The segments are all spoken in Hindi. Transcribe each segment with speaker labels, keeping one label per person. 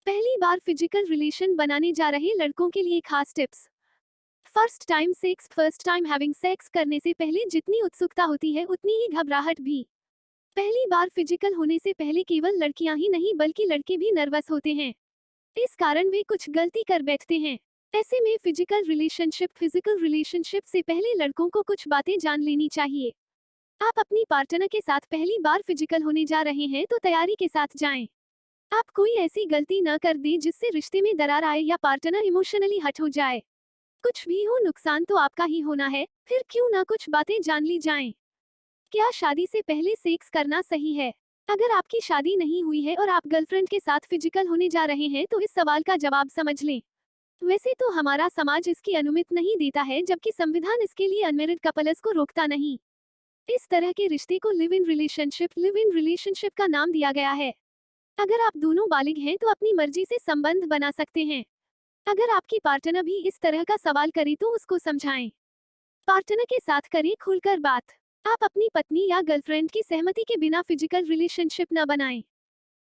Speaker 1: पहली बार फिजिकल रिलेशन बनाने जा रहे लड़कों के लिए खास tips. First time having sex करने से पहले जितनी उत्सुकता होती है उतनी ही घबराहट भी। पहली बार फिजिकल होने से पहले केवल लड़कियां ही नहीं बल्कि लड़के भी नर्वस होते हैं। इस कारण वे कुछ गलती कर बैठते हैं। ऐसे में फिजिकल रिलेशनशिप से पहले लड़कों को कुछ बातें जान लेनी चाहिए। आप अपनी पार्टनर के साथ पहली बार फिजिकल होने जा रहे हैं तो तैयारी के साथ जाएं। आप कोई ऐसी गलती न कर दें जिससे रिश्ते में दरार आए या पार्टनर इमोशनली हट हो जाए। कुछ भी हो, नुकसान तो आपका ही होना है, फिर क्यों ना कुछ बातें जान ली जाएं। क्या शादी से पहले सेक्स करना सही है? अगर आपकी शादी नहीं हुई है और आप गर्लफ्रेंड के साथ फिजिकल होने जा रहे हैं तो इस सवाल का जवाब समझ लें। वैसे तो हमारा समाज इसकी अनुमति नहीं देता है, जबकि संविधान इसके लिए अनमेरिड कपल्स को रोकता नहीं। इस तरह के रिश्ते को लिव इन रिलेशनशिप का नाम दिया गया है। अगर आप दोनों बालिग हैं तो अपनी मर्जी से संबंध बना सकते हैं। अगर आपकी पार्टनर भी इस तरह का सवाल करे तो उसको समझाएं। पार्टनर के साथ करें खुलकर बात। आप अपनी पत्नी या गर्लफ्रेंड की सहमति के बिना फिजिकल रिलेशनशिप न बनाएं।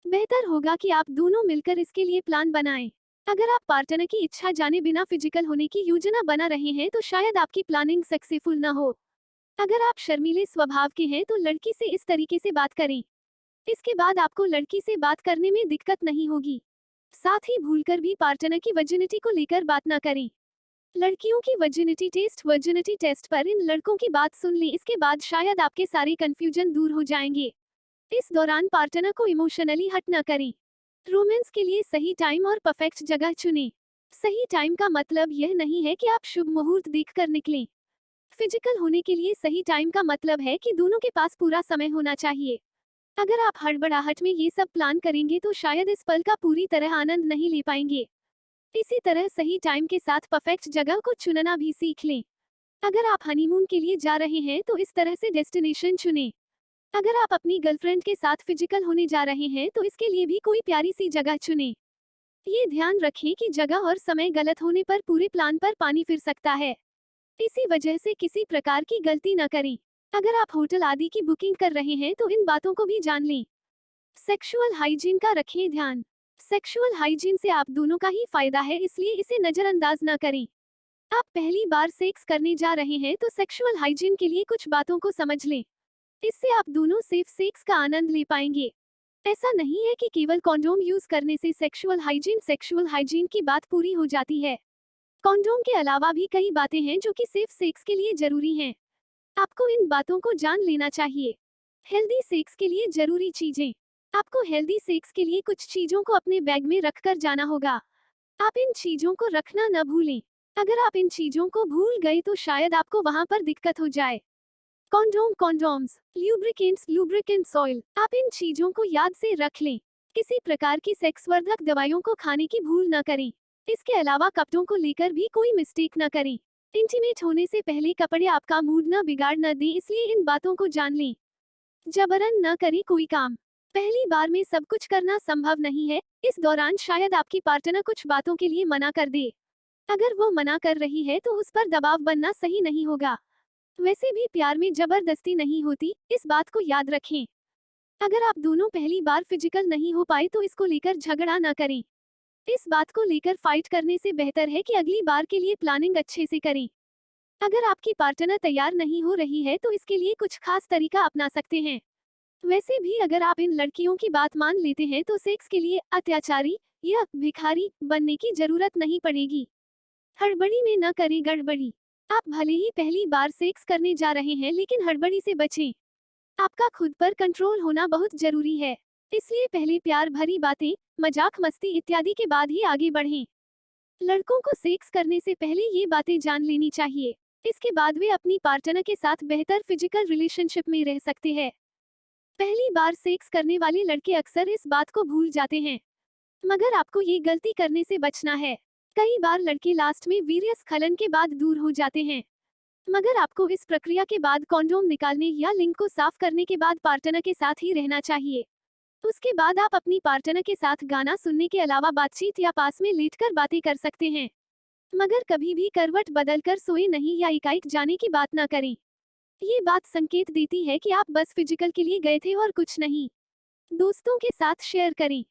Speaker 1: बेहतर होगा कि आप दोनों मिलकर इसके लिए प्लान बनाएं। अगर आप पार्टनर की इच्छा जाने बिना फिजिकल होने की योजना बना रहे हैं तो शायद आपकी प्लानिंग सक्सेसफुल न हो। अगर आप शर्मीले स्वभाव के हैं तो लड़की से इस तरीके से बात करें। इसके बाद आपको लड़की से बात करने में दिक्कत नहीं होगी। साथ ही भूलकर भी पार्टनर की वर्जिनिटी को लेकर बात न करें। लड़कियों की वर्जिनिटी टेस्ट पर इन लड़कों की बात सुन लें, इसके बाद शायद आपके सारे कंफ्यूजन दूर हो जाएंगे। इस दौरान पार्टनर को इमोशनली हट न करें। रोमांस के लिए सही टाइम और परफेक्ट जगह चुनें। सही टाइम का मतलब यह नहीं है कि आप शुभ मुहूर्त देखकर निकलें। फिजिकल होने के लिए सही टाइम का मतलब है कि दोनों के पास पूरा समय होना चाहिए। अगर आप हड़बड़ाहट में ये सब प्लान करेंगे तो शायद इस पल का पूरी तरह आनंद नहीं ले पाएंगे। इसी तरह सही टाइम के साथ परफेक्ट जगह को चुनना भी सीख लें। अगर आप हनीमून के लिए जा रहे हैं तो इस तरह से डेस्टिनेशन चुनें। अगर आप अपनी गर्लफ्रेंड के साथ फिजिकल होने जा रहे हैं तो इसके लिए भी कोई प्यारी सी जगह चुनें। ये ध्यान रखें कि जगह और समय गलत होने पर पूरे प्लान पर पानी फिर सकता है। इसी वजह से किसी प्रकार की गलती न करें। अगर आप होटल आदि की बुकिंग कर रहे हैं तो इन बातों को भी जान लें। सेक्सुअल हाइजीन का रखें ध्यान। सेक्सुअल हाइजीन से आप दोनों का ही फायदा है, इसलिए इसे नजरअंदाज न करें। आप पहली बार सेक्स करने जा रहे हैं तो सेक्सुअल हाइजीन के लिए कुछ बातों को समझ लें। इससे आप दोनों सेफ सेक्स का आनंद ले पाएंगे। ऐसा नहीं है कि केवल कॉन्डोम यूज करने से सेक्सुअल हाइजीन की बात पूरी हो जाती है। कॉन्डोम के अलावा भी कई बातें हैं जो कि सेफ सेक्स के लिए जरूरी हैं। आपको इन बातों को जान लेना चाहिए। हेल्दी सेक्स के लिए जरूरी चीजें। आपको हेल्दी सेक्स के लिए कुछ चीजों को अपने बैग में रखकर जाना होगा। आप इन चीजों को रखना न भूलें। अगर आप इन चीजों को भूल गए तो शायद आपको वहां पर दिक्कत हो जाए। कॉन्डोम्स, लुब्रिकेंट्स ऑयल, आप इन चीजों को याद से रख लें। किसी प्रकार की सेक्सवर्धक दवाइयों को खाने की भूल न करें। इसके अलावा कपड़ों को लेकर भी कोई मिस्टेक न करें। इंटीमेट होने से पहले कपड़े आपका मूड न बिगाड़ न दें, इसलिए इन बातों को जान लें। जबरन न करें कोई काम। पहली बार में सब कुछ करना संभव नहीं है। इस दौरान शायद आपकी पार्टनर कुछ बातों के लिए मना कर दे। अगर वो मना कर रही है तो उस पर दबाव बनना सही नहीं होगा। वैसे भी प्यार में जबरदस्ती नहीं होती, इस बात को याद रखें। अगर आप दोनों पहली बार फिजिकल नहीं हो पाए तो इसको लेकर झगड़ा न करें। इस बात को लेकर फाइट करने से बेहतर है कि अगली बार के लिए प्लानिंग अच्छे से करें। अगर आपकी पार्टनर तैयार नहीं हो रही है तो इसके लिए कुछ खास तरीका अपना सकते हैं। वैसे भी अगर आप इन लड़कियों की बात मान लेते हैं तो सेक्स के लिए अत्याचारी या भिखारी बनने की जरूरत नहीं पड़ेगी। हड़बड़ी में न करें गड़बड़ी। आप भले ही पहली बार सेक्स करने जा रहे हैं लेकिन हड़बड़ी से बचें। आपका खुद पर कंट्रोल होना बहुत जरूरी है। इसलिए पहले प्यार भरी बातें, मजाक मस्ती इत्यादि के बाद ही आगे बढ़ें। लड़कों को सेक्स करने से पहले ये बातें जान लेनी चाहिए। इसके बाद वे अपनी पार्टनर के साथ बेहतर फिजिकल रिलेशनशिप में रह सकते हैं। पहली बार सेक्स करने वाले लड़के अक्सर इस बात को भूल जाते हैं, मगर आपको ये गलती करने से बचना है। कई बार लड़के लास्ट में वीर्य स्खलन के बाद दूर हो जाते हैं, मगर आपको इस प्रक्रिया के बाद कॉन्डोम निकालने या लिंग को साफ करने के बाद पार्टनर के साथ ही रहना चाहिए। उसके बाद आप अपनी पार्टनर के साथ गाना सुनने के अलावा बातचीत या पास में लेटकर बातें कर सकते हैं, मगर कभी भी करवट बदलकर सोए नहीं या एकाएक जाने की बात न करें। ये बात संकेत देती है कि आप बस फिजिकल के लिए गए थे और कुछ नहीं। दोस्तों के साथ शेयर करें।